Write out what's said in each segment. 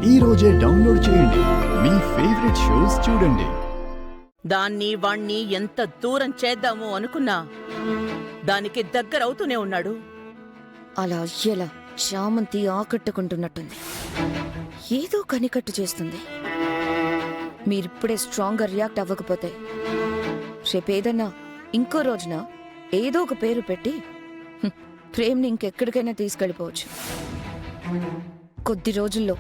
ఈ రోజే డౌన్లోడ్ చేయండి. మీ ఫేవరెట్ షోస్ చూడండి. దాన్ని వాణ్ణి ఎంత దూరం చేద్దాము అనుకున్నా దానికి దగ్గరవుతూనే ఉన్నాడు. అలా ఎలా చామంతి ఆకట్టుకుంటున్నట్టుంది. ఏదో కనికట్టు చేస్తుంది. మీరిప్పుడే స్ట్రాంగ్గా రియాక్ట్ అవ్వకపోతే రేపేదన్నా ఇంకో రోజున ఏదో ఒక పేరు పెట్టి ప్రేమ్ని ఇంకెక్కడికైనా తీసుకెళ్ళిపోవచ్చు. కొద్ది రోజుల్లో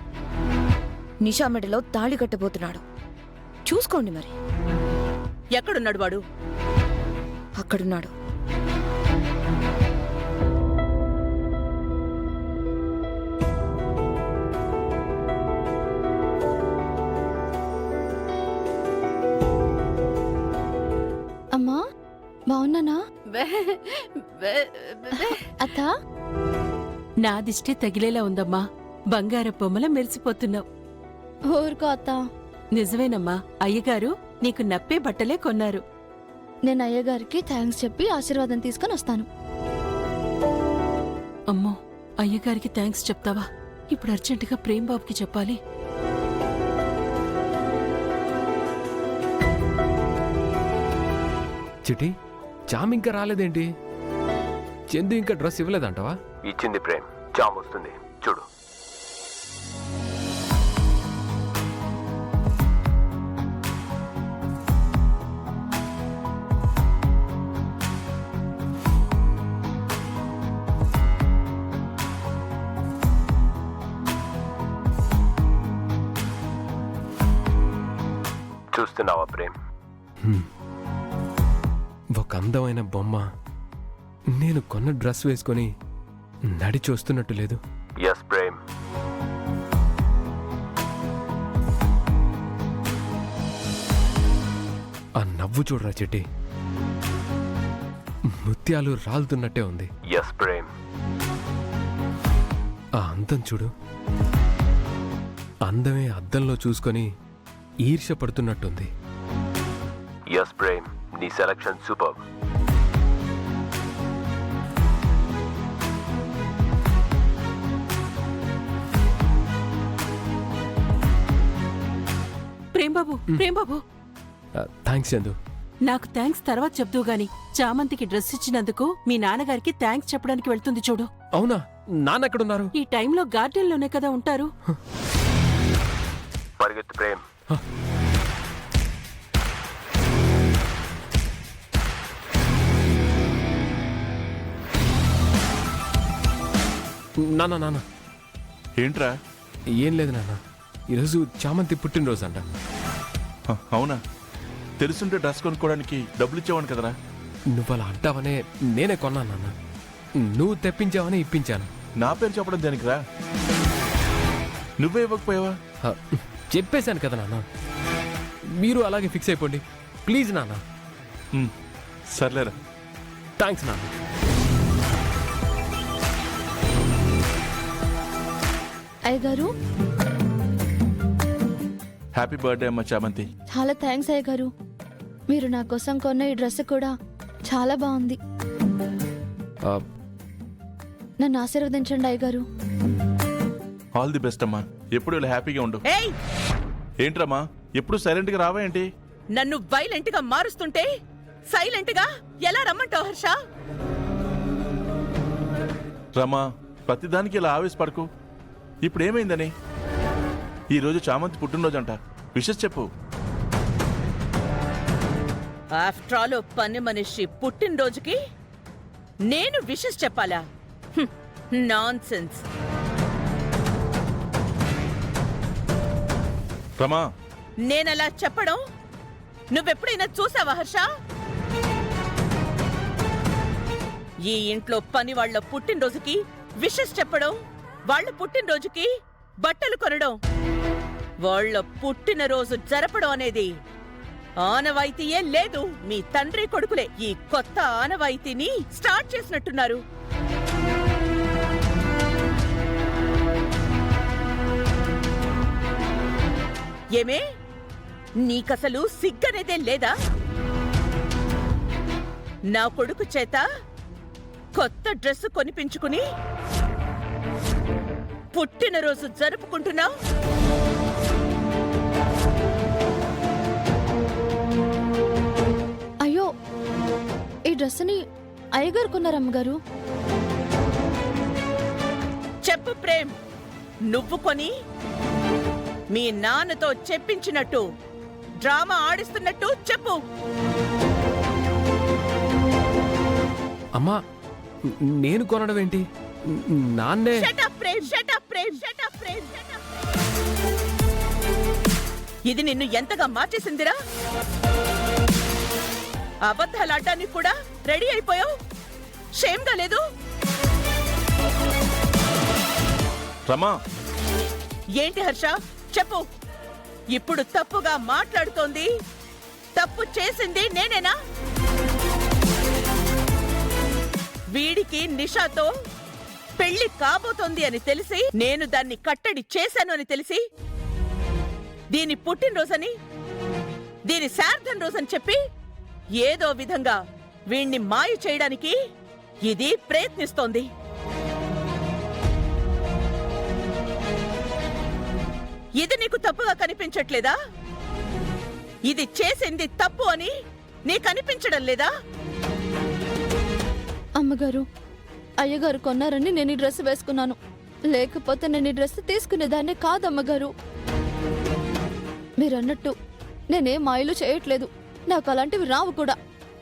నిషా మెడలో తాళి కట్టబోతున్నాడు. చూసుకోండి మరి. ఎక్కడున్నాడు వాడు? అక్కడున్నాడు. అమ్మా బావున్నానా? అత్త నా దిష్టి తగిలేలా ఉందమ్మా. బంగార బొమ్మల మెరిసిపోతున్నావు. ఊరుకో అత్త. నిజమేనమ్మా, అయ్యగారు నీకు నప్పే బట్టలే కొన్నారు. నేను అయ్యగారికి థ్యాంక్స్ చెప్పి ఆశీర్వాదం తీసుకొని వస్తాను. అమ్మో, అయ్యగారికి థ్యాంక్స్ చెప్తావా? ఇప్పుడు అర్జెంటుగా ప్రేమ్ బాబుకి చెప్పాలి. చిటి, చామ్ ఇంకా రాలేదేంటి? చందు ఇంకా డ్రెస్ ఇవ్వలేదంటవా? ఇచ్చింది ప్రేమ్, చామ్ వస్తుంది చూడు. చూస్తున్నావా ప్రేమ్? ఒక అందమైన బొమ్మ నేను కొన్న డ్రెస్ వేసుకొని నడిచి వస్తున్నట్టు లేదు. ఎస్ ప్రేమ్. ఆ నవ్వు చూడరా చెట్టి, ముత్యాలు రాలుతున్నట్టే ఉంది. ఎస్ ప్రేమ్. ఆ అందం చూడు, అందమే అద్దంలో చూసుకొని ఈర్ష్య పడుతున్నట్టుంది. ఎస్ ప్రేమ్, నీ సెలక్షన్ సూపర్. ప్రేమ్ బాబు, ప్రేమ్ బాబు, థ్యాంక్స్ చందు. నాకు థ్యాంక్స్ తర్వాత చెప్దువు గాని చామంతికి డ్రెస్ ఇచ్చినందుకు మీ నాన్నగారికి థ్యాంక్స్ చెప్పడానికి వెళ్తుంది చూడు. అవునా? నాన్నెక్కడున్నారు? ఈ టైంలో గార్డెన్లోనే కదా ఉంటారు. పరిగెత్తు ప్రేమ్. నాన్న నాన్న. ఏంట్రా? ఏం లేదు నాన్న, ఈరోజు చామంతి పుట్టినరోజు అంట. అవునా? తెలుసుంటే డ్రెస్ కొనుక్కోవడానికి డబ్బులు ఇచ్చేవాను కదరా. నువ్వు అలా అంటావనే నేనే కొన్నాను నాన్న. నువ్వు తెప్పించావని ఇప్పించాను. నా పేరు చెప్పడం దేనికిరా? నువ్వే ఇవ్వకపోయావా? చెప్పేశాను కదా నాన్న. మీరు అలాగే ఫిక్స్ అయిపోండి ప్లీజ్ నాన్న. సర్లేరా. థ్యాంక్స్ నాన్న. అయ్యగారు, హ్యాపీ బర్త్డే అమ్మ చామంతి. చాలా థ్యాంక్స్ అయ్యగారు. మీరు నా కోసం కొన్న ఈ డ్రెస్ కూడా చాలా బాగుంది. నన్ను ఆశీర్వదించండి అయ్యగారు. ఆల్ ది బెస్ట్ అమ్మా. ఎప్పుడు ఇలా హ్యాపీగా ఉండు. ఏయ్, ఏంట్రమ్మా ఎప్పుడు సైలెంట్ గా రావా ఏంటి? నన్ను వైలెంట్ గా మారుస్తుంటే సైలెంట్ గా ఎలా రమ్మంటావు హర్ష? రమా, ప్రతిదానికి ఇలా ఆవేశపడకు. ఇప్పుడు ఏమైందని? ఈరోజు చామంతి పుట్టినరోజు అంట. విషెస్ చెప్పు. ఆఫ్టర్ ఆల్ పని మనిషి పుట్టినరోజుకి నేను విషెస్ చెప్పాలా? Non sense. రమా, నేనలా చెప్పడం నువ్వెప్పుడైనా చూసావా హర్ష? ఈ ఇంట్లో పని వాళ్ల పుట్టినరోజుకి విషెస్ చెప్పడం, వాళ్ల పుట్టినరోజుకి బట్టలు కొనడం, వాళ్ల పుట్టినరోజు జరపడం అనేది ఆనవాయితీయే లేదు. మీ తండ్రి కొడుకులే ఈ కొత్త ఆనవాయితీని స్టార్ట్ చేసినట్టున్నారు. ఏమే, నీకసలు సిగ్గనేదే లేదా? నా కొడుకు చేత కొత్త డ్రెస్ కొనిపించుకుని పుట్టినరోజు జరుపుకుంటున్నావు. అయ్యో, ఈ డ్రెస్ని అయ్యగారు కొన్నారు అమ్మగారు. చెప్పు ప్రేమ్, నువ్వు కొని మీ నాన్నతో చెప్పించినట్టు డ్రామా ఆడిస్తున్నట్టు చెప్పు. అమ్మా నేను కొనడం ఏంటి? నాన్నే. Shut up, Prem, shut up, Prem, shut up, Prem, shut up. ఇది నిన్ను ఎంతగా మార్చేసిందిరా? అబద్ధాలాడ్డానికి కూడా రెడీ అయిపోయావు. షేమ్గా లేదు? రమా, ఏంటి హర్ష, చెప్పు. ఇప్పుడు తప్పుగా మాట్లాడుతోంది, తప్పు చేసింది నేనేనా? వీడికి నిషాతో పెళ్లి కాబోతోంది అని తెలిసి, నేను దాన్ని కట్టడి చేశాను అని తెలిసి, దీని పుట్టినరోజని, దీని శార్థం రోజని చెప్పి ఏదో విధంగా వీణ్ణి మాయ చేయడానికి ఇది ప్రయత్నిస్తోంది. ఇది నీకు తప్పుగా కనిపించట్లేదా? ఇది చేసింది తప్పు అని నీకు అనిపించడం లేదా? అమ్మగారు, అయ్యగారు కొన్నారని నేను ఈ డ్రెస్ వేసుకున్నాను. లేకపోతే నేను ఈ డ్రెస్ తీసుకునేదాన్నే కాదమ్మగారు. మీరన్నట్టు నేనేం మాయలు చేయట్లేదు. నాకు అలాంటివి రావు కూడా.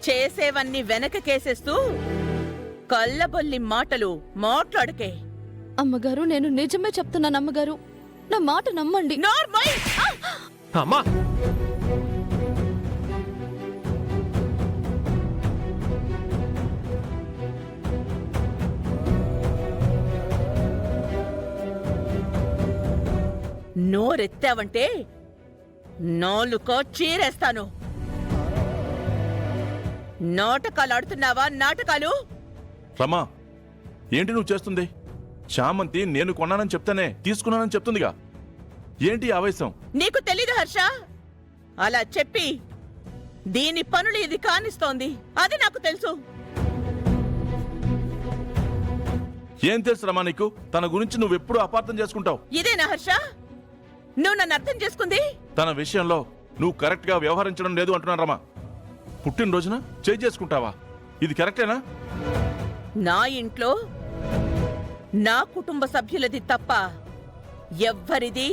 చేసేవన్నీ వెనకకేసేస్తూ కళ్ళబొల్లి మాటలు మాట్లాడకే. అమ్మగారు, నేను నిజమే చెప్తున్నాను అమ్మగారు. నా మాట నమ్మండి. నోర్మై! అమ్మా నోరెత్తావంటే నాలుకో చీరేస్తాను. నాటకాలు ఆడుతున్నావా? నాటకాలు? రమా, ఏంటి నువ్వు చేస్తుంది? చామంతి నేను కొన్నానని చెప్తానే తీసుకున్నానని చెప్తుందిగా. ఏంటి ఈ ఆవేశం? నీకు తెలీదు హర్ష. అలా చెప్పి దీని పనులు ఇది కానిస్తోంది, అది నాకు తెలుసు. ఏం తెలుసు రమా నీకు? తన గురించి నువ్వెప్పుడు అపార్థం చేసుకుంటావు. ఇదేనా హర్ష నువ్వు నన్ను అర్థం చేసుకుంది? తన విషయంలో నువ్వు కరెక్ట్ గా వ్యవహరించడం లేదు అంటున్నాను రమా. పుట్టినరోజున చేయి చేసుకుంటావా? ఇది కరెక్టేనా? నా ఇంట్లో నా కుటుంబ సభ్యులది తప్ప ఎవ్వరిది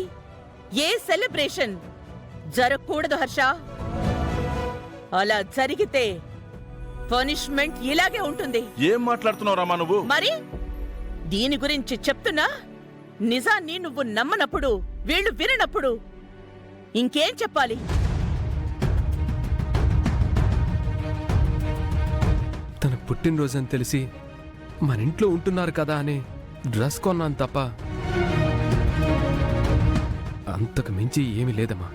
ఏ సెలబ్రేషన్ జరగకూడదు హర్ష. అలా జరిగితే పనిష్మెంట్ ఇలాగే ఉంటుంది. ఏం మాట్లాడుతున్నావు రమా నువ్వు? మరి దీని గురించి చెప్తున్నా. నిజాన్ని నువ్వు నమ్మనప్పుడు, వీళ్ళు విననప్పుడు ఇంకేం చెప్పాలి? తన పుట్టినరోజు అని తెలిసి మన ఇంట్లో ఉంటున్నారు కదా అని డ్రెస్ కొన్నాను తప్ప అంతకు మించి ఏమీ లేదమ్మా.